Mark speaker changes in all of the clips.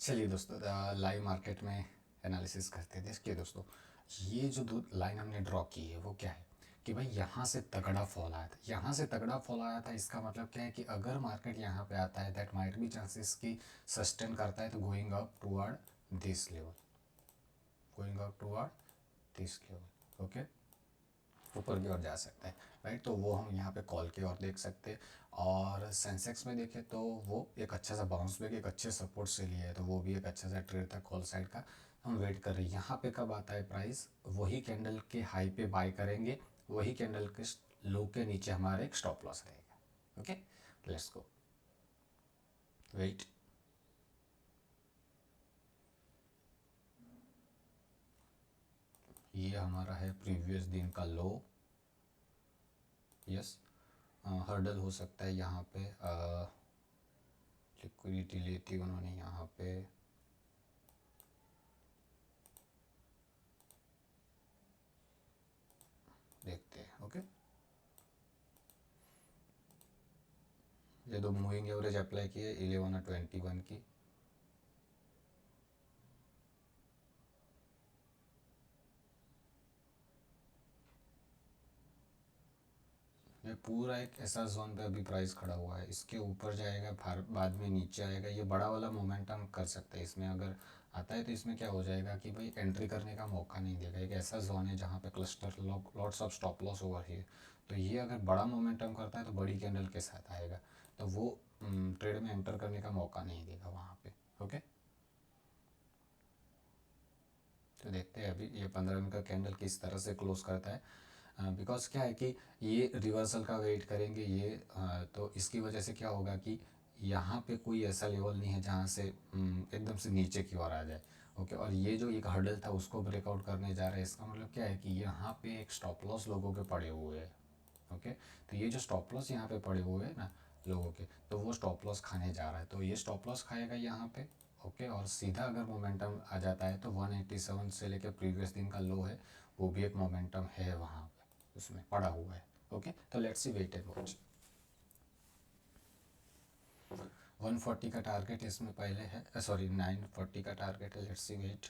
Speaker 1: चलिए दोस्तों, live market में एनालिसिस करते थे। देखिए दोस्तों, ये जो दो लाइन हमने ड्रॉ की है वो क्या है कि भाई यहाँ से तगड़ा फॉल आया था, यहाँ से तगड़ा फॉल आया था। इसका मतलब क्या है कि अगर मार्केट यहाँ पे आता है दैट माइट बी चांसेस कि सस्टेन करता है तो going up toward this level, going up toward this level. Okay, ऊपर की ओर जा सकता है। राइट, तो वो हम यहाँ पे कॉल की ओर देख सकते हैं। और सेंसेक्स में देखें तो वो एक अच्छा सा बाउंस बैक एक अच्छे सपोर्ट से लिया है, तो वो भी एक अच्छा सा ट्रेड था कॉल साइड का। हम वेट कर रहे हैं यहाँ पे कब आता है प्राइस, वही कैंडल के हाई पे बाय करेंगे, वही कैंडल के लो के नीचे हमारा एक स्टॉप लॉस रहेगा। Okay, let's go, wait. ये हमारा है प्रीवियस दिन का लो। यस, हर्डल हो सकता है यहाँ पे, लिक्विडिटी लेती उन्होंने यहाँ पे। देखते हैं। ओके, ये दो मूविंग एवरेज अप्लाई किए 11 और 21 की। ये पूरा एक ऐसा जोन पे अभी प्राइस खड़ा हुआ है, इसके ऊपर जाएगा बाद में नीचे आएगा। ये बड़ा वाला मोमेंटम कर सकते हैं इसमें, अगर आता है तो इसमें क्या हो जाएगा कि भाई एंट्री करने का मौका नहीं देगा। एक ऐसा जोन है जहाँ पे cluster lots of stop loss over है, तो ये अगर बड़ा मोमेंटम करता है तो बड़ी कैंडल के साथ आएगा, तो वो ट्रेड में एंटर करने का मौका नहीं देगा वहाँ पे। ओके, तो देखते हैं अभी ये 15 मिनट का कैंडल किस तरह से क्लोज करता है। बिकॉज क्या है कि ये रिवर्सल का वेट करेंगे ये, तो इसकी वजह से क्या होगा कि यहाँ पे कोई ऐसा लेवल नहीं है जहाँ से एकदम से नीचे की ओर आ जाए। ओके, और ये जो एक हर्डल था उसको ब्रेकआउट करने जा रहा है, इसका मतलब क्या है कि यहाँ पे एक स्टॉप लॉस लोगों के पड़े हुए हैं। ओके, तो ये जो स्टॉप लॉस यहाँ पे पड़े हुए हैं ना लोगों के, तो वो स्टॉप लॉस खाने जा रहा है, तो ये स्टॉप लॉस खाएगा यहाँ पे। ओके, और सीधा अगर मोमेंटम आ जाता है तो 187 से लेकर प्रीवियस दिन का लो है, वो भी एक मोमेंटम है वहाँ पे, उसमें पड़ा हुआ है। ओके, तो let's see, wait and watch. 140 का टारगेट इसमें पहले है, सॉरी 940 का टारगेट है। Let's see, wait.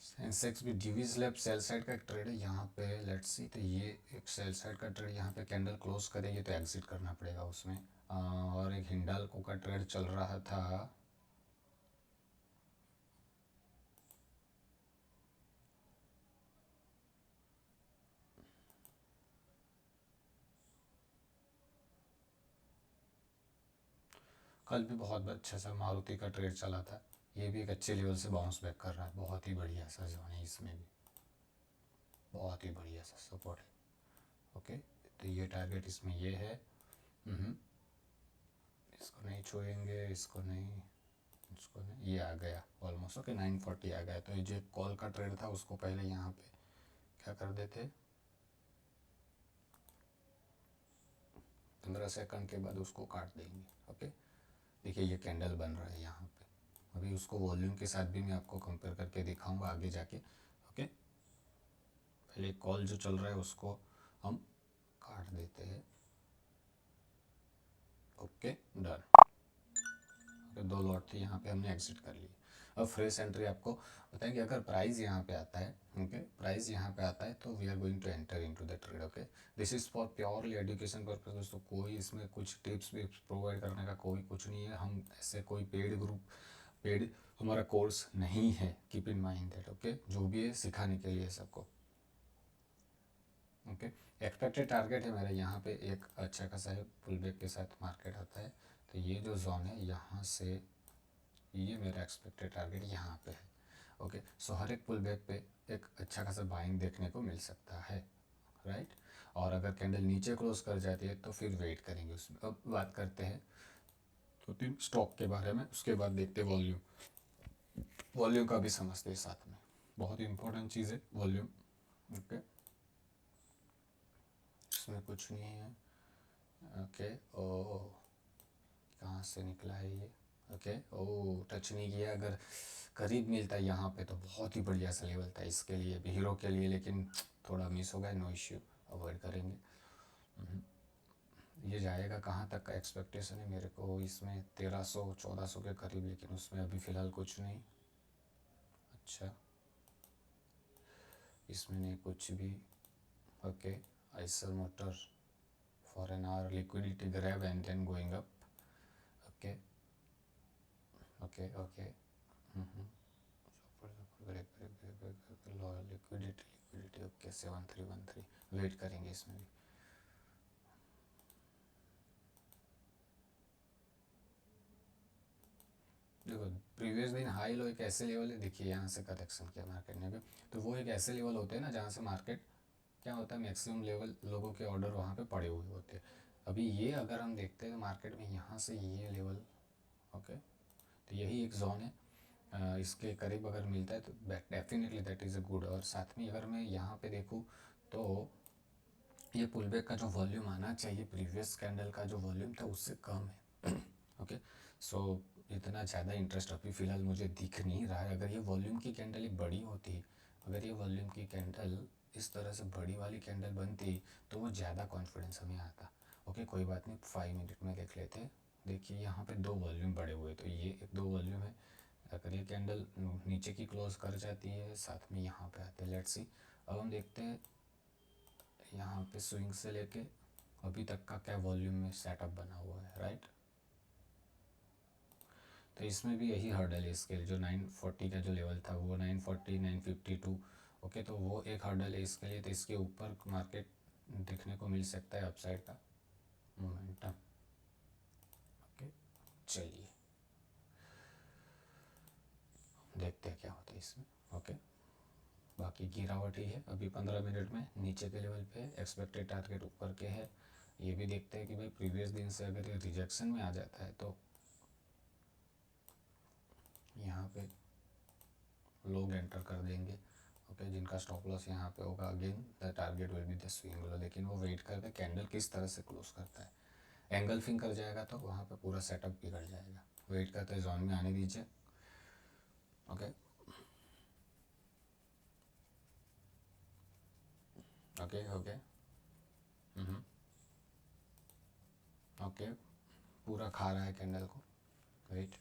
Speaker 1: सेंसेक्स भी डीवी स्लैब सेल साइड का एक ट्रेड है यहाँ पे। लेट्स सी, तो ये एक सेल साइड का ट्रेड यहाँ पे कैंडल क्लोज करेगी तो एग्जिट करना पड़ेगा उसमें। और एक हिंडाल्को का ट्रेड चल रहा था। कल भी बहुत अच्छा सा मारुति का ट्रेड चला था, ये भी एक अच्छे लेवल से बाउंस बैक कर रहा है। बहुत ही बढ़िया सा जोन है इसमें भी, बहुत ही बढ़िया सा सपोर्ट है। ओके, तो ये टारगेट इसमें ये है। हम्म, इसको नहीं छुएंगे, इसको नहीं, इसको नहीं, ये आ गया ऑलमोस्ट। ओके, 940 आ गया, तो ये जो कॉल का ट्रेड था उसको पहले यहाँ पे क्या कर देते, 15 सेकंड के बाद उसको काट देंगे। ओके, देखिए ये कैंडल बन रहा है यहाँ पे, अभी उसको वॉल्यूम के साथ भी मैं आपको कंपेयर करके दिखाऊंगा आगे जाके। ओके, पहले कॉल जो चल रहा है उसको हम काट देते हैं। Okay, done. ओके, दो लॉट थे यहाँ पे, हमने एग्जिट कर लिए। अब फ्रेश एंट्री आपको बताएंगे, अगर प्राइस यहाँ पे आता है, ओके प्राइस यहाँ पे आता है तो we are going to enter into the trade. Okay, this is for purely education purpose दोस्तों, कोई इसमें कुछ टिप्स विप्स प्रोवाइड करने का कोई कुछ नहीं है। हम ऐसे कोई पेड ग्रुप, पेड हमारा कोर्स नहीं है, keep in mind that. Okay, जो भी है सिखाने के लिए सबको। ओके, एक्सपेक्टेड टारगेट है मेरा यहाँ पे एक अच्छा खासा है, पुल बैक के साथ मार्केट आता है, तो ये जो जोन है यहाँ से, ये मेरा एक्सपेक्टेड टारगेट यहाँ पे है। ओके, सो हर एक पुल बैक पे एक अच्छा खासा बाइंग देखने को मिल सकता है। राइट, और अगर कैंडल नीचे क्लोज कर जाती है तो फिर वेट करेंगे उसमें। अब बात करते हैं तो तीन स्टॉक के बारे में, उसके बाद देखते हैं वॉल्यूम। वॉल्यूम का भी समझते हैं साथ में, बहुत ही इंपॉर्टेंट चीज़ है वॉल्यूम। ओके, इसमें कुछ नहीं है। ओके, ओ कहाँ से निकला है ये। ओके, ओ टच नहीं किया, अगर करीब मिलता है यहाँ पे तो बहुत ही बढ़िया सा लेवल था इसके लिए भी, हीरो के लिए, लेकिन थोड़ा मिस हो गया, नो इश्यू, अवॉइड करेंगे। ये जाएगा कहाँ तक का एक्सपेक्टेशन है मेरे को इसमें 1300 1400 के करीब, लेकिन उसमें अभी फ़िलहाल कुछ नहीं। अच्छा, इसमें नहीं कुछ भी। Okay, Eicher motor for an hour liquidity grab and then going up. Okay okay okay. Liquidity liquidity okay 7313, wait करेंगे इसमें भी। देखो प्रीवियस दिन हाई लो एक ऐसे लेवल है, देखिए यहाँ से करेक्शन किया मार्केट ने भी, तो वो एक ऐसे लेवल होते हैं ना जहाँ से मार्केट क्या होता है, मैक्सिमम लेवल लोगों के ऑर्डर वहाँ पे पड़े हुए होते हैं। अभी ये अगर हम देखते हैं तो मार्केट में यहाँ से ये लेवल, ओके, तो यही एक जोन है। इसके करीब अगर मिलता है तो definitely that is a good. और साथ में अगर मैं यहाँ पे देखूँ तो ये पुल बैक का जो वॉल्यूम आना चाहिए प्रीवियस कैंडल का जो वॉल्यूम था उससे कम है। ओके, सो इतना ज़्यादा इंटरेस्ट अभी फ़िलहाल मुझे दिख नहीं रहा है। अगर ये वॉल्यूम की कैंडल ही बड़ी होती, अगर ये वॉल्यूम की कैंडल इस तरह से बड़ी वाली कैंडल बनती तो वो ज़्यादा कॉन्फिडेंस हमें आता। ओके कोई बात नहीं, 5 मिनट में देख लेते हैं। देखिए यहाँ पे दो वॉल्यूम बड़े हुए, तो ये एक दो वॉल्यूम है। अगर ये कैंडल नीचे की क्लोज कर जाती है साथ में यहाँ पे आते हैं, लेट्स सी। अब हम देखते हैं यहाँ पे स्विंग से लेके अभी तक का क्या वॉल्यूम में सेटअप बना हुआ है, राइट। तो इसमें भी यही हर्डल है इसके लिए, जो 940 का जो लेवल था वो 940 952। ओके, तो वो एक हर्डल है इसके लिए, तो इसके ऊपर मार्केट देखने को मिल सकता है अपसाइड का मोमेंटम। ओके, चलिए देखते हैं क्या होता है इसमें। ओके, बाकी गिरावट ही है अभी 15 मिनट में, नीचे के लेवल पे एक्सपेक्टेड टारगेट ऊपर के है। ये भी देखते हैं कि भाई प्रीवियस दिन से अगर ये रिजेक्शन में आ जाता है तो यहाँ पे लोग एंटर कर देंगे। ओके, जिनका स्टॉप लॉस यहाँ पे होगा, again the target will be the swing low, लेकिन वो वेट करके कैंडल किस तरह से क्लोज करता है। एंगल्फिंग कर जाएगा तो वहाँ पे पूरा सेटअप बिगड़ जाएगा। वेट करते हैं, जोन में आने दीजिए। ओके ओके ओके ओके, पूरा खा रहा है कैंडल को, वेट।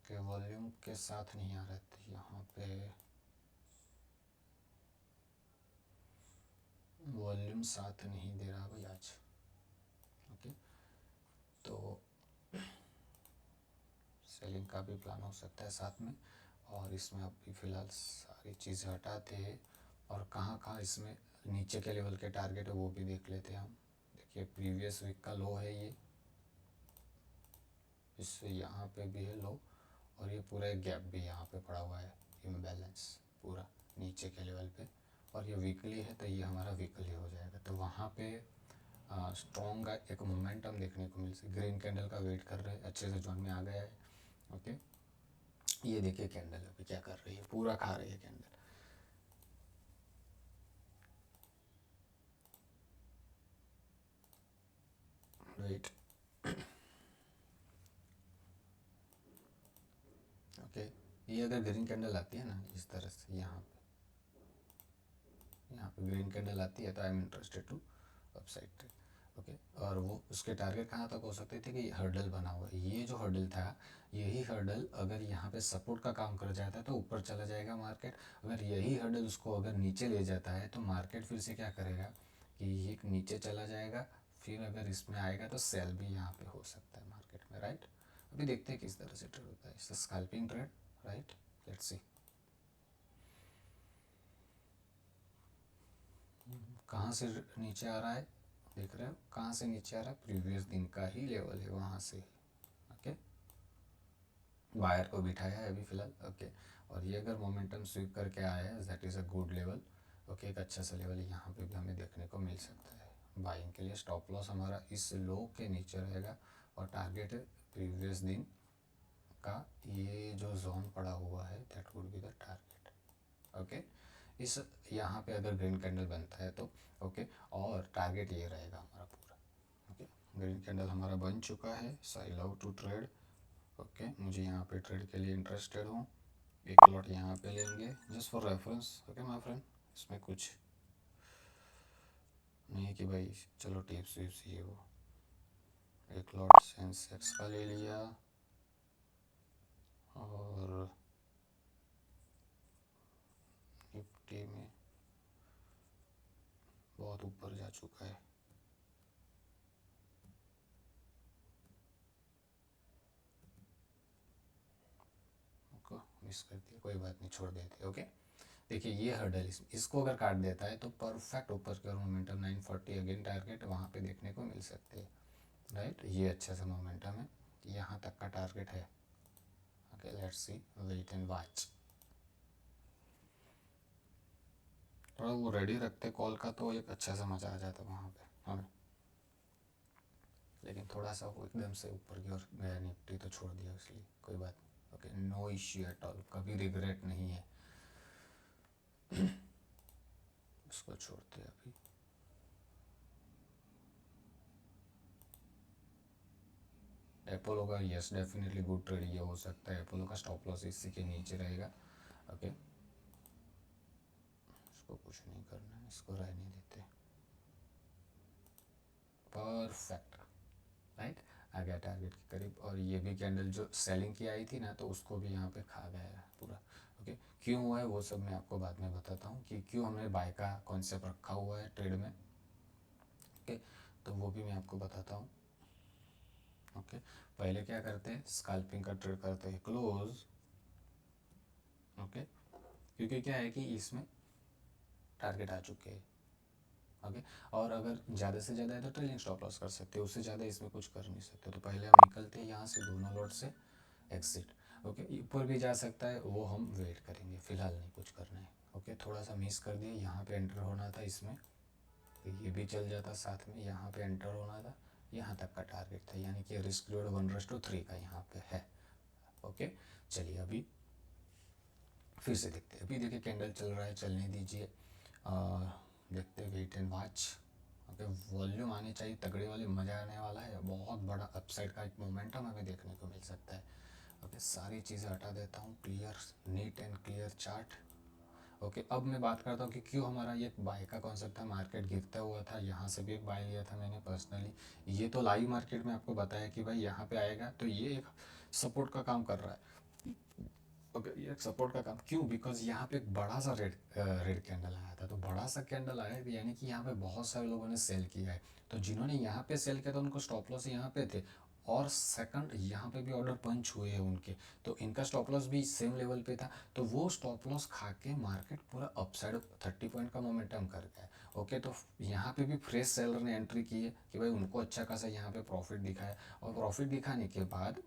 Speaker 1: के वॉल्यूम के साथ नहीं आ रहे थे यहाँ पे, वॉल्यूम साथ नहीं दे रहा भाई आज। ओके, तो सेलिंग का भी प्लान हो सकता है साथ में। और इसमें अभी फ़िलहाल सारी चीज़ें हटाते हैं, और कहाँ कहाँ इसमें नीचे के लेवल के टारगेट है वो भी देख लेते हैं हम। देखिए प्रीवियस वीक का लो है ये, इससे यहाँ पे भी है लो, और ये पूरा एक गैप भी यहाँ पे पड़ा हुआ है, इम्बैलेंस पूरा नीचे के लेवल पे। और ये वीकली है तो ये हमारा वीकली हो जाएगा, तो वहाँ पे स्ट्रॉन्ग एक मोमेंटम देखने को मिल सकता। ग्रीन कैंडल का वेट कर रहे हैं, अच्छे से जोन में आ गया है। ओके, ये देखिए कैंडल अभी क्या कर रही है, पूरा खा रही है कैंडल। वेट, ओके, ये अगर ग्रीन कैंडल आती है ना इस तरह से, यहाँ पे ग्रीन कैंडल आती है तो I am interested to upside trade. Okay, और वो उसके टारगेट कहाँ तक हो सकते थे कि हर्डल बना हुआ है, ये जो हर्डल था, यही हर्डल अगर यहाँ पे सपोर्ट का काम कर जाता है तो ऊपर चला जाएगा मार्केट। अगर यही हर्डल उसको अगर नीचे ले जाता है तो मार्केट फिर से क्या करेगा कि ये नीचे चला जाएगा, फिर अगर इसमें आएगा तो सेल भी यहाँ पे हो सकता है मार्केट में, राइट। अभी देखते हैं किस तरह से ट्रेड होता है, scalping trade, right. Let's see कहाँ से नीचे आ रहा है, देख रहे हो कहाँ से नीचे आ रहा है, प्रीवियस दिन का ही लेवल है वहाँ से। ओके, बायर को बिठाया है अभी फ़िलहाल। ओके, और ये अगर मोमेंटम स्वीप करके आया है that is a good level. Okay, एक अच्छा सा लेवल यहाँ पे भी हमें देखने को मिल सकता है बाइंग के लिए। स्टॉप लॉस हमारा इस लो के नीचे रहेगा, और टारगेट है प्रीवियस दिन का ये जो जोन पड़ा हुआ है, that would be the target. Okay, इस यहाँ पे अगर ग्रीन कैंडल बनता है तो ओके, और टारगेट ये रहेगा हमारा पूरा। ओके, ग्रीन कैंडल हमारा बन चुका है, so I love to trade okay, मुझे यहाँ पे ट्रेड के लिए इंटरेस्टेड हूँ, एक लॉट यहाँ पे लेंगे just for reference. Okay my friend, इसमें कुछ नहीं कि भाई चलो टिप्स विप्स ये वो। एक लॉट सेंसेक्स का ले लिया और निफ्टी में बहुत ऊपर जा चुका है। ओके, मिस कर दिया, कोई बात नहीं, छोड़ देते। ओके, देखिए ये हर्डल इसको अगर काट देता है तो परफेक्ट ऊपर की ओर मोमेंटम 940 अगेन टारगेट वहाँ पे देखने को मिल सकते हैं। राइट, ये अच्छा सा मोमेंटम है, यहाँ तक का टारगेट है। Okay, let's see, wait and watch. थोड़ा वो रेडी रखते कॉल का तो एक अच्छा सा मज़ा आ जाता वहाँ पे हमें, लेकिन थोड़ा सा वो एकदम से ऊपर की ओर गया निफ्टी तो छोड़ दिया, इसलिए कोई बात नहीं। Okay, no issue at all, कभी रिग्रेट नहीं है, उसको छोड़ते हैं अभी। एपोलो का यस डेफिनेटली गुड ट्रेड ये हो सकता है, एपोलो का स्टॉप लॉस इसी के नीचे रहेगा। ओके, इसको कुछ नहीं करना है, इसको रहने देते। परफेक्ट, राइट, आ गया टारगेट के करीब। और ये भी कैंडल जो सेलिंग की आई थी ना, तो उसको भी यहाँ पे खा गया है पूरा। ओके, क्यों हुआ है वो सब मैं आपको बाद में बताता हूँ कि क्यों हमने बाय का कॉन्सेप्ट रखा हुआ है ट्रेड में। ओके, तो वो भी मैं आपको बताता हूँ। ओके, पहले क्या करते हैं, स्कैल्पिंग का ट्रेड करते हैं क्लोज। ओके, क्योंकि क्या है कि इसमें टारगेट आ चुके हैं। ओके, और अगर ज़्यादा से ज़्यादा है तो ट्रेलिंग स्टॉप लॉस कर सकते हैं, उससे ज़्यादा इसमें कुछ कर नहीं सकते। तो पहले हम निकलते हैं यहाँ से दोनों लॉट से, एग्जिट। ओके, ऊपर भी जा सकता है, वो हम वेट करेंगे, फिलहाल नहीं कुछ करना है। ओके, थोड़ा सा मिस कर दिया, यहाँ पे एंटर होना था इसमें, तो ये भी चल जाता साथ में, यहाँ पे एंटर होना था, यहाँ तक का टारगेट था, यानी कि रिस्क रिवॉर्ड 1:3 का यहाँ पे है। ओके, चलिए अभी फिर से देखते हैं। अभी देखिए कैंडल चल रहा है, चलने दीजिए, देखते हैं, wait and watch. Okay, volume आनी चाहिए तगड़े वाले, मज़ा आने वाला है, बहुत बड़ा अपसाइड का एक मोमेंटम हमें देखने को मिल सकता है। ओके, सारी चीज़ें हटा देता हूँ, clear, neat and clear chart. Okay, अब मैं बात करता हूँ कि क्यों हमारा ये बाय का कॉन्सेप्ट था। मार्केट गिरता हुआ था, यहाँ से भी एक बाय लिया था मैंने पर्सनली। ये तो लाइव मार्केट में आपको बताया कि भाई यहाँ पे आएगा, तो ये एक सपोर्ट का काम कर रहा है। ओके, ये एक सपोर्ट का काम क्यों, बिकॉज यहाँ पे एक बड़ा सा रेड कैंडल आया था, तो बड़ा सा कैंडल आया है, यानी कि यहाँ पे बहुत सारे लोगों ने सेल किया है। तो जिन्होंने यहाँ पे सेल किया था उनको स्टॉप लॉस यहाँ पे थे, और सेकंड यहाँ पे भी ऑर्डर पंच हुए हैं उनके, तो इनका स्टॉप लॉस भी सेम लेवल पे था। तो वो स्टॉप लॉस खा के मार्केट पूरा अपसाइड 30 पॉइंट का मोमेंटम कर गया। ओके, तो यहाँ पे भी फ्रेश सेलर ने एंट्री की है कि भाई उनको अच्छा खासा यहाँ पे प्रॉफिट दिखा है, और प्रॉफिट दिखाने के बाद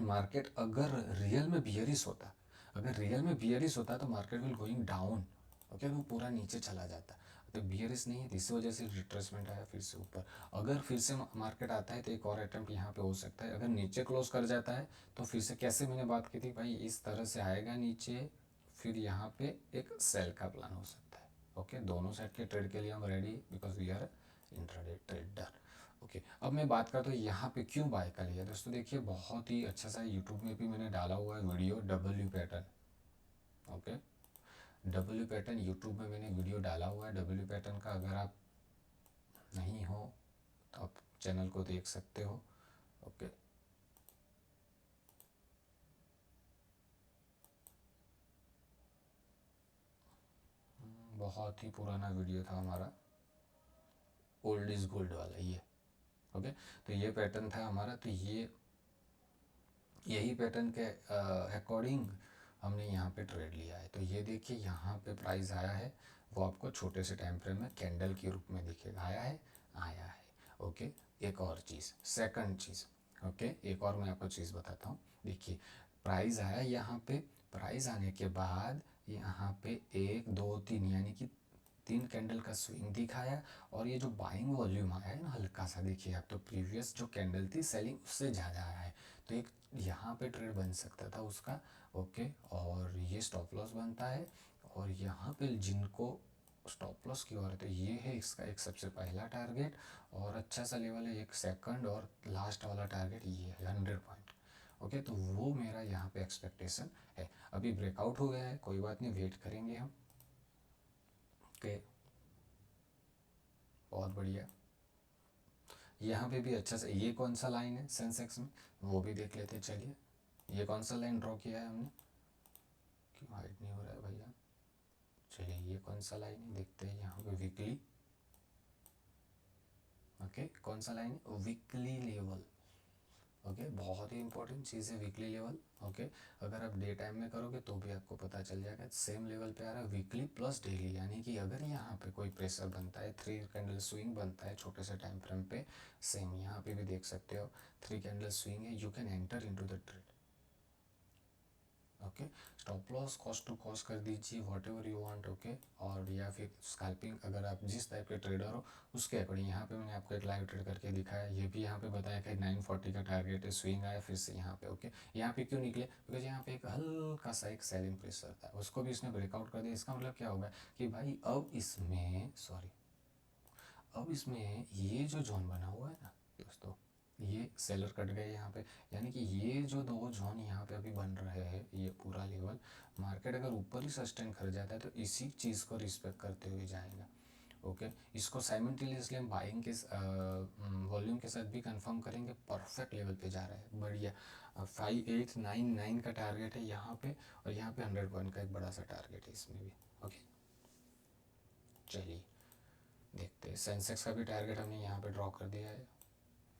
Speaker 1: मार्केट अगर रियल में बियरिश होता, अगर रियल में बियरिश होता तो market will going down. Okay, वो पूरा नीचे चला जाता, तो बियरिश नहीं है, इस वजह से रिट्रेसमेंट आया फिर से ऊपर। अगर फिर से मार्केट आता है तो एक और अटेम्प्ट यहाँ पे हो सकता है, अगर नीचे क्लोज कर जाता है तो फिर से कैसे मैंने बात की थी भाई, इस तरह से आएगा नीचे, फिर यहाँ पे एक सेल का प्लान हो सकता है। ओके, दोनों साइड के ट्रेड के लिए हम ready, because we are intraday trader. Okay, अब मैं बात करता हूँ यहाँ पे क्यों बाय का लिया दोस्तों। देखिए बहुत ही अच्छा सा यूट्यूब में भी मैंने डाला हुआ है video, W pattern. Okay, W pattern YouTube में मैंने वीडियो डाला हुआ है डब्ल्यू पैटर्न का, अगर आप नहीं हो तो आप चैनल को देख सकते हो। ओके, बहुत ही पुराना वीडियो था हमारा, ओल्ड इज गोल्ड वाला ये। ओके, तो ये पैटर्न था हमारा, तो ये यही पैटर्न के अकॉर्डिंग हमने यहाँ पे ट्रेड लिया है। तो ये देखिए यहाँ पे प्राइस आया है, वो आपको छोटे से टाइम फ्रेम में कैंडल के रूप में दिखेगा, आया है, आया है। ओके, एक और चीज़, सेकंड चीज़। ओके, एक और मैं आपको चीज़ बताता हूँ। देखिए प्राइस आया यहाँ पे, प्राइस आने के बाद यहाँ पे एक दो तीन यानी कि तीन कैंडल का स्विंग दिखाया, और ये जो बाइंग वॉल्यूम आया है ना हल्का सा, देखिए आप, तो प्रीवियस जो कैंडल थी सेलिंग उससे ज़्यादा आया है, तो एक यहाँ पे ट्रेड बन सकता था उसका। ओके, और ये स्टॉप लॉस बनता है, और यहाँ पे जिनको स्टॉप लॉस की ओर है तो ये है इसका एक सबसे पहला टारगेट, और अच्छा सा लेवल है एक सेकंड, और लास्ट वाला टारगेट ये है 100 पॉइंट। ओके, तो वो मेरा यहाँ पे एक्सपेक्टेशन है। अभी ब्रेकआउट हो गया है, कोई बात नहीं, वेट करेंगे हम। ओके, बहुत बढ़िया। यहाँ पे भी अच्छा से, ये कौन सा लाइन है सेंसेक्स में वो भी देख लेते हैं। चलिए, ये कौन सा लाइन ड्रॉ किया है हमने, क्यों हाइड नहीं हो रहा है भैया। चलिए, ये कौन सा लाइन है देखते हैं यहाँ पे, वीकली। ओके, कौन सा लाइन है, वीकली लेवल। ओके, बहुत ही इंपॉर्टेंट चीज़ है वीकली लेवल। ओके, अगर आप डे टाइम में करोगे तो भी आपको पता चल जाएगा, सेम लेवल पे आ रहा है वीकली प्लस डेली। यानी कि अगर यहाँ पे कोई प्रेशर बनता है, 3 कैंडल स्विंग बनता है छोटे से टाइम फ्रेम पे, सेम यहाँ पे भी देख सकते हो 3 कैंडल स्विंग है, you can enter into the trade. Okay, stop loss cost to cost कर दीजिए, whatever you want. Okay, और या फिर स्कैल्पिंग, अगर आप जिस टाइप के ट्रेडर हो उसके अकॉर्डिंग। यहाँ पे मैंने आपको एक लाइव ट्रेड करके दिखाया, ये भी यहाँ पे बताया कि 940 का टारगेट है, स्विंग आया फिर से यहाँ पे। ओके, यहाँ पे क्यों निकले, बिकॉज यहाँ पे एक हल्का सा एक सेलिंग प्रेशर था, उसको भी इसने ब्रेकआउट कर दिया। इसका मतलब क्या होगा कि भाई अब इसमें, सॉरी, अब इसमें ये जो जोन बना हुआ है ना दोस्तों, ये सेलर कट गए यहाँ पे। यानी कि ये जो दो जोन यहाँ पे अभी बन रहे हैं, ये पूरा लेवल, मार्केट अगर ऊपर ही सस्टेन कर जाता है तो इसी चीज़ को रिस्पेक्ट करते हुए जाएगा। ओके, इसको साइमल्टेनियसली हम बाइंग के वॉल्यूम के साथ भी कंफर्म करेंगे, परफेक्ट लेवल पे जा रहा है, बढ़िया। 5899 का टारगेट है यहाँ पे, और यहाँ पे 100 पॉइंट का एक बड़ा सा टारगेट है इसमें भी। ओके, चलिए देखते हैं। सेंसेक्स का भी टारगेट हमने यहाँ पे ड्रॉ कर दिया है,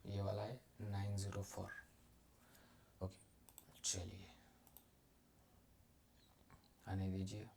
Speaker 1: ये वाला है 904। ओके, चलिए आने दीजिए।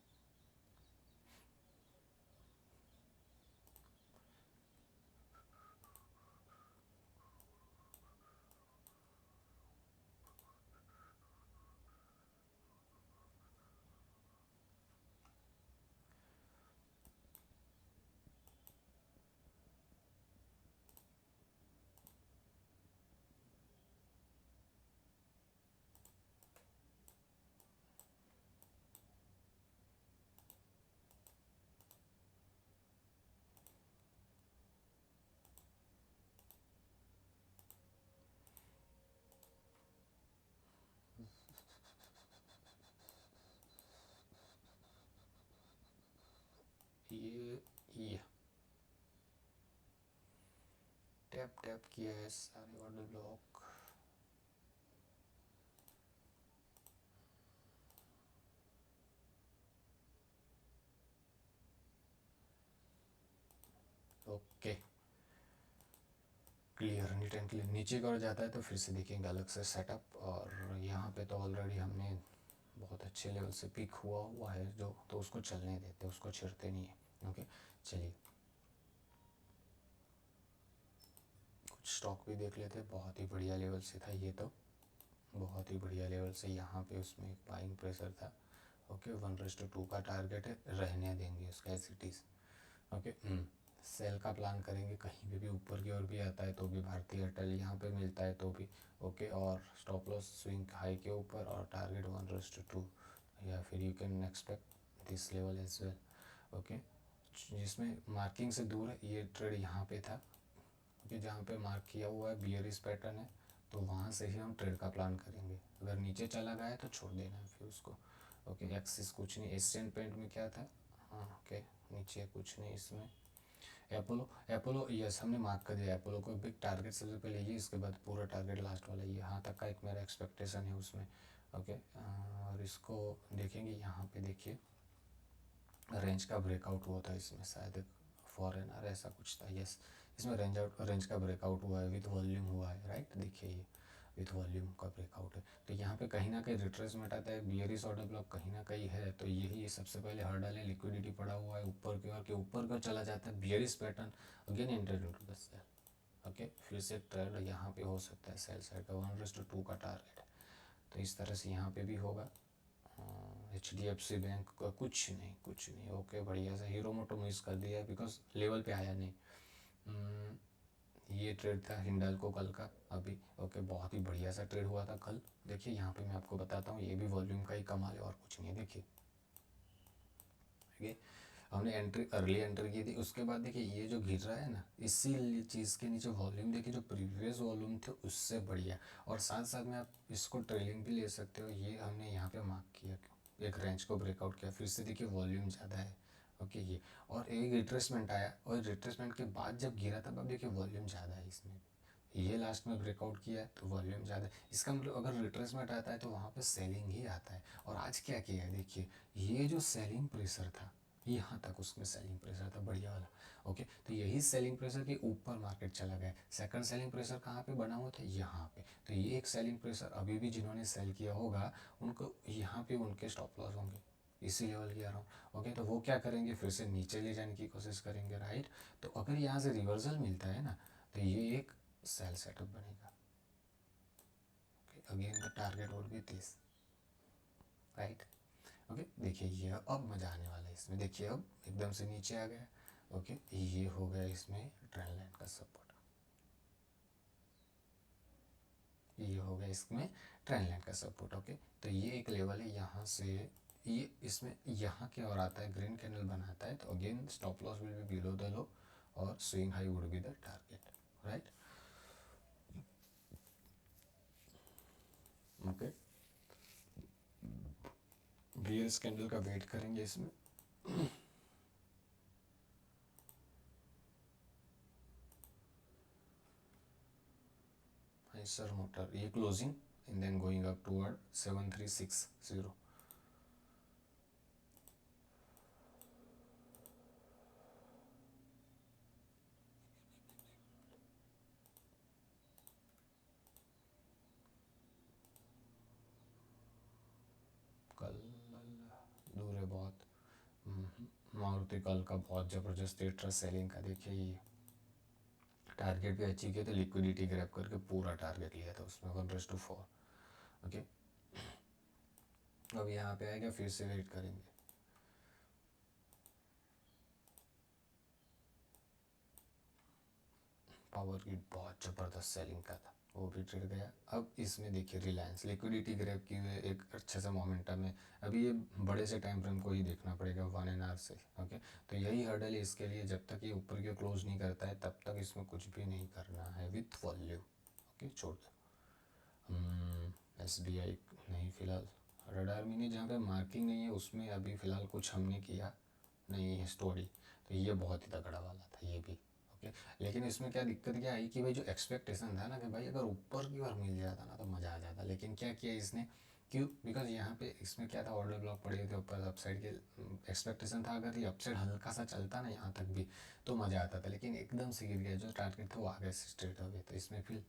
Speaker 1: ये टैप टैप किया है सारे order block. Okay, clear, neat and clear. नीचे की ओर जाता है तो फिर से देखेंगे अलग से सेटअप। और यहाँ पे तो ऑलरेडी हमने बहुत अच्छे लेवल से पिक हुआ है जो, तो उसको चलने देते, उसको छिड़ते नहीं है। ओके, चलिए कुछ स्टॉक भी देख लेते हैं। बहुत ही बढ़िया लेवल से था ये तो, बहुत ही बढ़िया लेवल से यहाँ पे उसमें एक बाइंग प्रेशर था। ओके, 1:2 का टारगेट है, रहने देंगे उसका as it is. Okay, sell का प्लान करेंगे, कहीं पे भी ऊपर की ओर भी आता है तो भी भारतीय एयरटेल यहाँ पे मिलता है तो भी। ओके, और स्टॉप लॉस स्विंग हाई के ऊपर और टारगेट 1:2, या फिर you can expect this level as well. Okay, जिसमें मार्किंग से दूर है ये ट्रेड यहाँ पे था। ओके, जहाँ पे मार्क किया हुआ है बियरिश पैटर्न है, तो वहाँ से ही हम ट्रेड का प्लान करेंगे। अगर नीचे चला गया तो छोड़ देना है फिर उसको। ओके, एक्सिस कुछ नहीं, एशियन पेंट में क्या था, हाँ ओके, नीचे कुछ नहीं इसमें। अपोलो, अपोलो यस हमने मार्क कर दिया। अपोलो को बिग टारगेट सबसे पहले ये, इसके बाद पूरा टारगेट लास्ट वाला ये, यहाँ तक का एक मेरा एक्सपेक्टेशन है उसमें। ओके, और इसको देखेंगे यहाँ पे, देखिए रेंज का ब्रेकआउट हुआ था इसमें, शायद फॉरेनर ऐसा कुछ था, यस इसमें रेंज का ब्रेकआउट हुआ है, विथ वॉल्यूम हुआ है, राइट। देखिए ये विथ वॉल्यूम का ब्रेकआउट है, तो यहाँ पे कहीं ना कहीं रिट्रेसमेंट आता है, बियरिश ऑर्डर ब्लॉक कहीं ना कहीं है, तो यही सबसे पहले हर्डल है। लिक्विडिटी पड़ा हुआ है ऊपर की ओर, के ऊपर का चला जाता है bearish pattern, again enter into the sell. Okay, फिर से ट्रेड यहाँ पे हो सकता है सेल साइड का, 1:2 का टारगेट है, तो इस तरह से यहाँ पे भी होगा। HDFC बैंक का कुछ नहीं, कुछ नहीं। ओके, बढ़िया सा हीरो मोटो मिस कर दिया है बिकॉज लेवल पे आया नहीं। ये ट्रेड था हिंडाल्को कल का अभी। ओके, बहुत ही बढ़िया सा ट्रेड हुआ था कल। देखिए यहाँ पे मैं आपको बताता हूँ, ये भी वॉल्यूम का ही कमाल है और कुछ नहीं है। देखिए हमने एंट्री अर्ली एंटर की थी, उसके बाद देखिए ये जो गिर रहा है ना, इसी चीज़ के नीचे वॉल्यूम देखिए जो प्रीवियस वॉल्यूम थे उससे बढ़िया। और साथ साथ में आप इसको ट्रेलिंग भी ले सकते हो, ये हमने यहाँ पे मार्क किया, एक रेंज को ब्रेकआउट किया, फिर से देखिए वॉल्यूम ज़्यादा है। ओके ये, और एक रिट्रेसमेंट आया, और रिट्रेसमेंट के बाद जब गिरा तब अब देखिए वॉल्यूम ज़्यादा है इसमें, ये लास्ट में ब्रेकआउट किया है तो वॉल्यूम ज़्यादा है। इसका मतलब अगर रिट्रेसमेंट आता है तो वहाँ पे सेलिंग ही आता है। और आज क्या किया है देखिए, ये जो सेलिंग प्रेशर था यहाँ तक, उसमें सेलिंग प्रेशर था बढ़िया वाला। ओके, तो यही सेलिंग प्रेशर के ऊपर मार्केट चला गया। सेकंड सेलिंग प्रेशर कहाँ पे बना हुआ था, यहाँ पे। तो ये एक सेलिंग प्रेशर अभी भी जिन्होंने सेल किया होगा उनको यहाँ पे उनके स्टॉप लॉस होंगे, इसी लेवल की आ रहा हूँ। ओके, तो वो क्या करेंगे, फिर से नीचे ले जाने की कोशिश करेंगे, राइट। तो अगर यहाँ से रिवर्सल मिलता है ना, तो ये एक सेल सेटअप बनेगा। Again the target would be this, right. Okay, देखिए ये अब मजा आने वाला है इसमें, देखिए अब एकदम से नीचे आ गया। ओके, ये हो गया इसमें ट्रेंड लाइन का सपोर्ट, ये हो गया इसमें ट्रेंड लाइन का सपोर्ट। ओके, तो ये एक लेवल है, यहाँ से ये इसमें यहाँ क्या और आता है, ग्रीन कैंडल बनाता है, तो again stop loss will be below the low और swing high would be the target, right. Okay, bears candle का वेट करेंगे इसमें। सर मोटर ये closing and then going up toward 7360। कल दूर है बहुत। मारुति कल का बहुत ज़बरदस्त ट्रेड सेलिंग का, देखिए ये टारगेट भी अचीव किया था, लिक्विडिटी ग्रैब करके पूरा टारगेट लिया था उसमें 1:4। ओके, अब यहाँ पे आएगा, फिर से वेट करेंगे। पावर ग्रिड बहुत ज़बरदस्त सेलिंग का था, वो भी ट्रेड गया। अब इसमें देखिए रिलायंस लिक्विडिटी ग्रैब की हुए एक अच्छे से मोमेंटम है। अभी ये बड़े से टाइम फ्रेम को ही देखना पड़ेगा, 1 NR से। ओके, तो यही हर्डल है इसके लिए, जब तक ये ऊपर के क्लोज नहीं करता है तब तक इसमें कुछ भी नहीं करना है विथ वॉल्यूम। ओके, छोड़ दो। SBI नहीं फिलहाल, रडार मिनी जहाँ पे मार्किंग नहीं है उसमें अभी फ़िलहाल कुछ हमने किया नहीं है स्टोरी, तो ये बहुत ही तगड़ा वाला था ये भी। ओके, लेकिन इसमें क्या दिक्कत क्या आई कि भाई जो एक्सपेक्टेशन था ना कि भाई अगर ऊपर की ओर मिल जाता ना तो मज़ा आ जाता, लेकिन क्या किया इसने, क्यों, बिकॉज यहाँ पे इसमें क्या था, ऑर्डर ब्लॉक पड़े थे ऊपर अपसाइड के। एक्सपेक्टेशन था अगर ये अपसाइड हल्का सा चलता ना यहाँ तक भी तो मज़ा आता था, लेकिन एकदम से गिर गया, जो टारगेट था वो आगे से स्ट्रेट अवे, तो इसमें फिर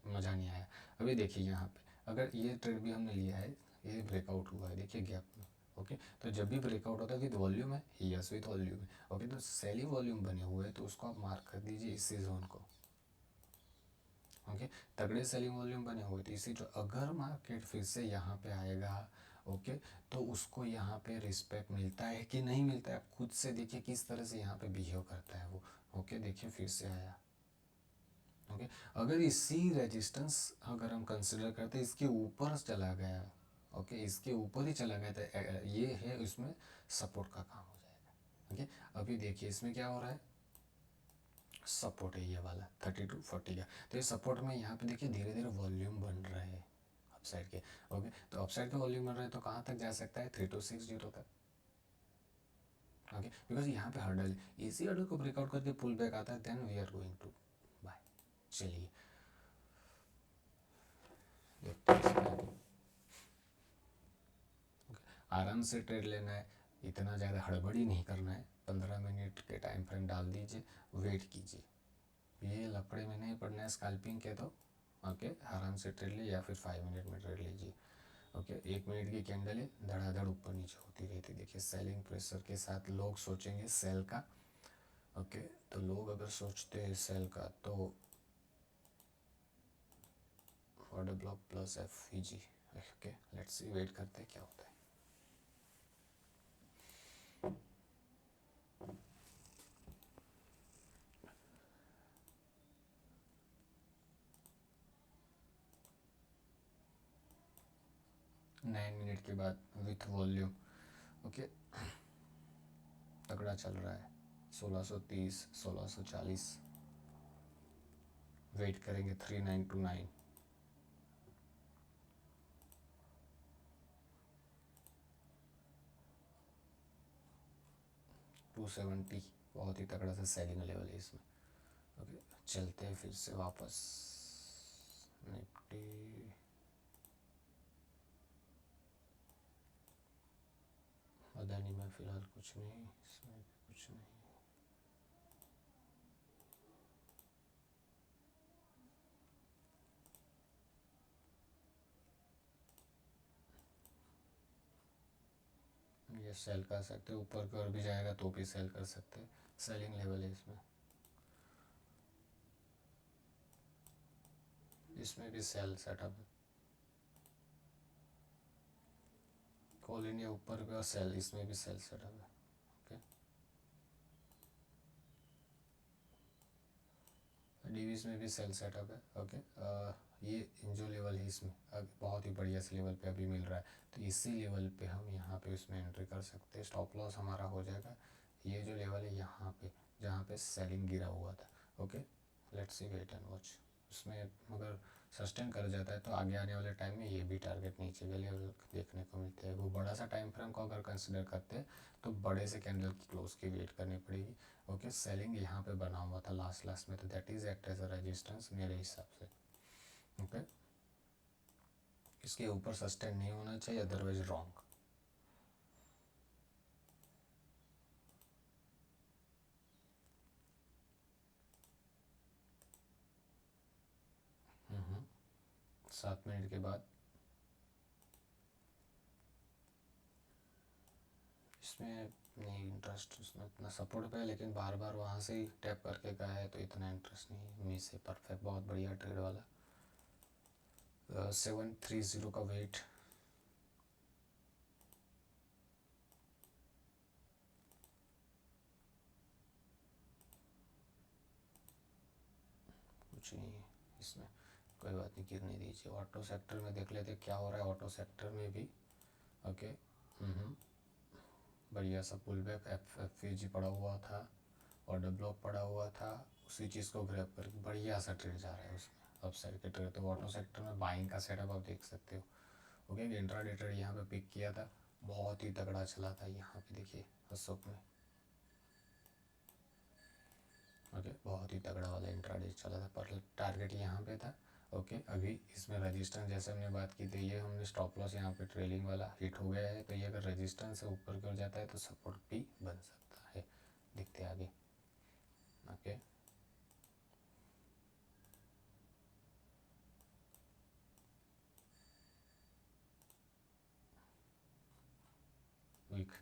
Speaker 1: मज़ा नहीं आया। अभी देखिए यहाँ पे अगर ये ट्रेड भी हमने लिया है, ये ब्रेकआउट हुआ है देखिए गैप में। ओके, तो जब भी ब्रेकआउट होता है विद वॉल्यूम है, यस विद वॉल्यूम है। ओके, तो सेलिंग वॉल्यूम बने हुए हैं तो उसको आप मार्क कर दीजिए इसी जोन को। ओके, तगड़े सेलिंग वॉल्यूम बने हुए तो इसी जो, अगर मार्केट फिर से यहाँ पे आएगा, ओके, तो उसको यहाँ पे रिस्पेक्ट मिलता है कि नहीं मिलता है, आप खुद से देखिए किस तरह से यहाँ पे बिहेव करता है वो। ओके, देखिए फिर से आया। ओके, अगर इसी रेजिस्टेंस अगर हम कंसिडर करते इसके ऊपर चला गया, ओके, इसके ऊपर ही चला गया तो ये है इसमें सपोर्ट का काम हो जाएगा। ओके, अभी देखिए इसमें क्या हो रहा है, सपोर्ट है ये वाला 3240 का, तो ये सपोर्ट में यहाँ पे देखिए धीरे धीरे वॉल्यूम बन रहा है अपसाइड के। ओके, तो अपसाइड का वॉल्यूम बन रहा है तो कहाँ तक जा सकता है, 3260 तक। ओके, बिकॉज यहाँ पे हर्डल है, इसी हर्डल को ब्रेकआउट करके पुल बैक आता है, then we are going to buy. चलिए देखते हैं इसमें आगे। आराम से ट्रेड लेना है, इतना ज़्यादा हड़बड़ी नहीं करना है। 15 मिनट के टाइम फ्रेम डाल दीजिए, वेट कीजिए, ये लफड़े में नहीं पड़ना है स्कैल्पिंग के। तो ओके, आराम से ट्रेड लीजिए या फिर 5 मिनट में ट्रेड लीजिए। ओके, 1 मिनट की कैंडल है, धड़ाधड़ ऊपर नीचे होती रहती है। देखिए सेलिंग प्रेशर के साथ लोग सोचेंगे सेल का। ओके, तो लोग अगर सोचते हैं सेल का तो order block plus FVG। Okay, let's see, wait करते हैं क्या होता है। 9 मिनट के बाद विथ वॉल्यूम। ओके, तगड़ा चल रहा है 1630 1640। वेट करेंगे 3929। 270 बहुत ही तगड़ा सा सेलिंग लेवल है इसमें। ओके, चलते हैं फिर से वापस निफ्टी। अदानी में फ़िलहाल कुछ नहीं, इसमें भी कुछ नहीं। ये सेल कर सकते हैं, ऊपर की ओर भी जाएगा तो भी सेल कर सकते हैं। सेलिंग लेवल है इसमें। इसमें भी सेल सेटअप है। कॉल इंडिया ऊपर का सेल, इसमें भी सेल सेटअप है। ओके, डीवीज में भी सेल सेटअप है। ओके, ये जो लेवल है इसमें अब बहुत ही बढ़िया से लेवल पे अभी मिल रहा है, तो इसी लेवल पे हम यहाँ पे उसमें एंट्री कर सकते हैं। स्टॉप लॉस हमारा हो जाएगा ये जो लेवल है यहाँ पे, जहाँ पे सेलिंग गिरा हुआ था। Okay, let's see, wait and watch. उसमें अगर सस्टेन कर जाता है तो आगे आने वाले टाइम में ये भी टारगेट नीचे के लेवल देखने को मिलते हैं। वो बड़ा सा टाइम फ्रेम को अगर कंसिडर करते हैं तो बड़े से कैंडल की क्लोज की वेट करनी पड़ेगी। ओके, सेलिंग यहाँ पे बना हुआ था लास्ट में, तो that is act as a resistance मेरे हिसाब से। ओके, इसके ऊपर सस्टेन नहीं होना चाहिए, अदरवाइज रॉन्ग। हम्म, 7 मिनट के बाद इसमें नहीं इंटरेस्ट, उसमें इतना सपोर्ट पे है लेकिन बार बार वहाँ से ही टैप करके गया है तो इतना इंटरेस्ट नहीं है। मी से परफेक्ट, बहुत बढ़िया ट्रेड वाला। 730 का वेट। कुछ नहीं है इसमें, कोई बात नहीं, गिरने दीजिए। ऑटो सेक्टर में देख लेते क्या हो रहा है ऑटो सेक्टर में भी। ओके, बढ़िया सा पुल बैक। एफ जी पड़ा हुआ था, ऑर्डर ब्लॉक पड़ा हुआ था, उसी चीज़ को ग्रैब करके बढ़िया सा ट्रेड जा रहा है उसमें। अब साइड के ट्रेड, तो ऑटो सेक्टर में बाइंग का सेटअप आप देख सकते हो। ओके, इंट्राडे ट्रेड यहाँ पे पिक किया था, बहुत ही तगड़ा चला था। यहाँ पे देखिए अशोक में। ओके, बहुत ही तगड़ा वाला इंट्राडे चला था, पर टारगेट यहाँ पे था। ओके, अभी इसमें रजिस्टेंस जैसे हमने बात की थी, ये हमने स्टॉप लॉस यहाँ पे ट्रेलिंग वाला हिट हो गया है, तो ये अगर रजिस्टेंस से ऊपर की ओर जाता है तो सपोर्ट भी बन सकता है। देखते हैं आगे। Okay, week.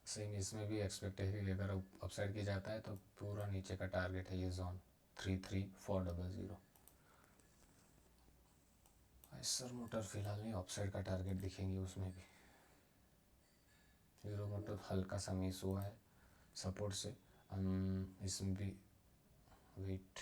Speaker 1: सेम इसमें भी एक्सपेक्ट है कि अगर अपसाइड की जाता है तो पूरा नीचे का टारगेट है ये जोन 33400। सर मोटर फिलहाल नहीं, अपसाइड का टारगेट दिखेंगे उसमें भी। हीरो मोटर हल्का सा मिस हुआ है सपोर्ट से। इसमें भी वेट,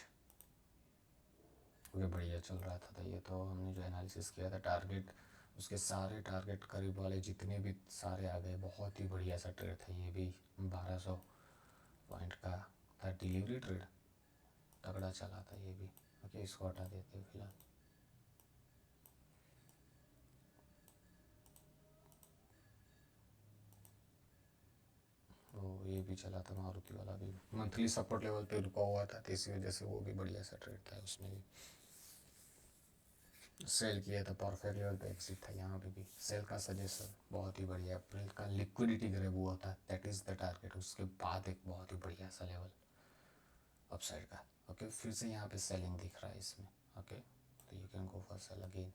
Speaker 1: वे बढ़िया चल रहा था, ये तो हमने जो एनालिसिस किया था टारगेट, उसके सारे टारगेट करीब वाले जितने भी सारे आ गए। बहुत ही बढ़िया सा ट्रेड था ये भी। 1200 पॉइंट का था डिलीवरी ट्रेड, तगड़ा चला था ये भी। ओके, इसको हटा देते हैं फिलहाल। वो ये भी चला था मारुति वाला भी, मंथली सपोर्ट लेवल पे रुका हुआ था, तो इसी वजह से वो भी बढ़िया सा ट्रेड था। उसमें भी सेल किया था, परफेक्ट लेवल पे एग्जिट था। यहाँ पे भी सेल का सजेशन बहुत ही बढ़िया। अप्रैल का लिक्विडिटी ग्रैब हुआ था, दैट इज़ द टारगेट। उसके बाद एक बहुत ही बढ़िया सा लेवल अपसाइड का। ओके, फिर से यहाँ पे सेलिंग दिख रहा है इसमें। ओके, तो you can go for sale again.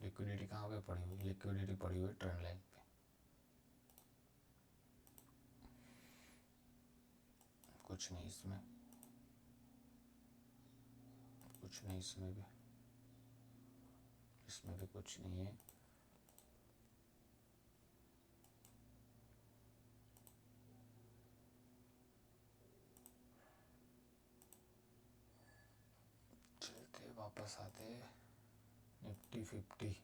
Speaker 1: Liquidity कहाँ पे पड़ी हुई, लिक्विडिटी पड़ी हुई ट्रेंड लाइन पे। कुछ नहीं इसमें, कुछ नहीं इसमें भी, इसमें भी कुछ नहीं है। चलते वापस आते निफ्टी 50।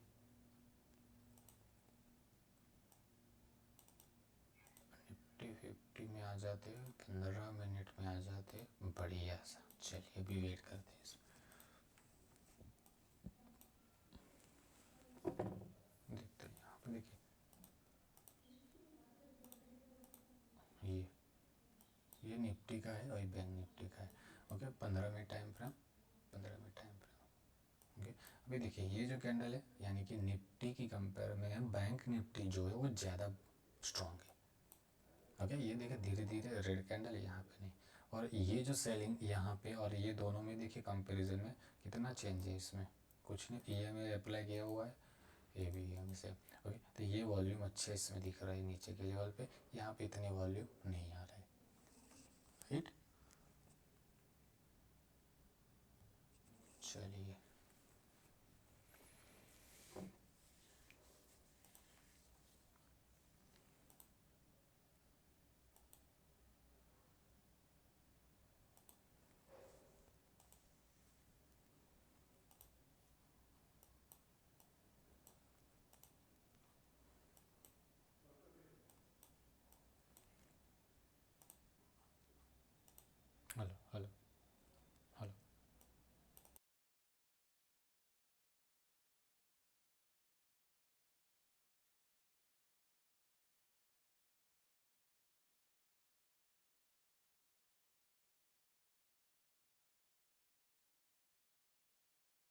Speaker 1: 50 में आ जाते, 15 मिनट में आ जाते, बढ़िया सा। चलिए अभी वेट करते हैं इसमें, देखते हैं यहाँ पे। देखिए ये निफ्टी का है और ये बैंक निफ्टी का है। Okay, 15 minute time frame, 15 minute time frame. Okay, अभी देखिए ये जो कैंडल है यानी कि निफ्टी की कंपेयर में बैंक निफ्टी जो है वो ज़्यादा स्ट्रॉन्ग है। ओके, ये देखिए धीरे धीरे रेड कैंडल है यहाँ पे नहीं, और ये जो सेलिंग यहाँ पे और ये दोनों में देखिए कंपैरिजन में कितना चेंज है इसमें, कुछ नहीं। EMA अप्लाई किया हुआ है, ये भी EMA से। ओके, तो ये वॉल्यूम अच्छे इसमें दिख रहा है नीचे के लेवल पे, यहाँ पे इतनी वॉल्यूम नहीं आ रहा है, राइट। चलिए हेलो हेलो।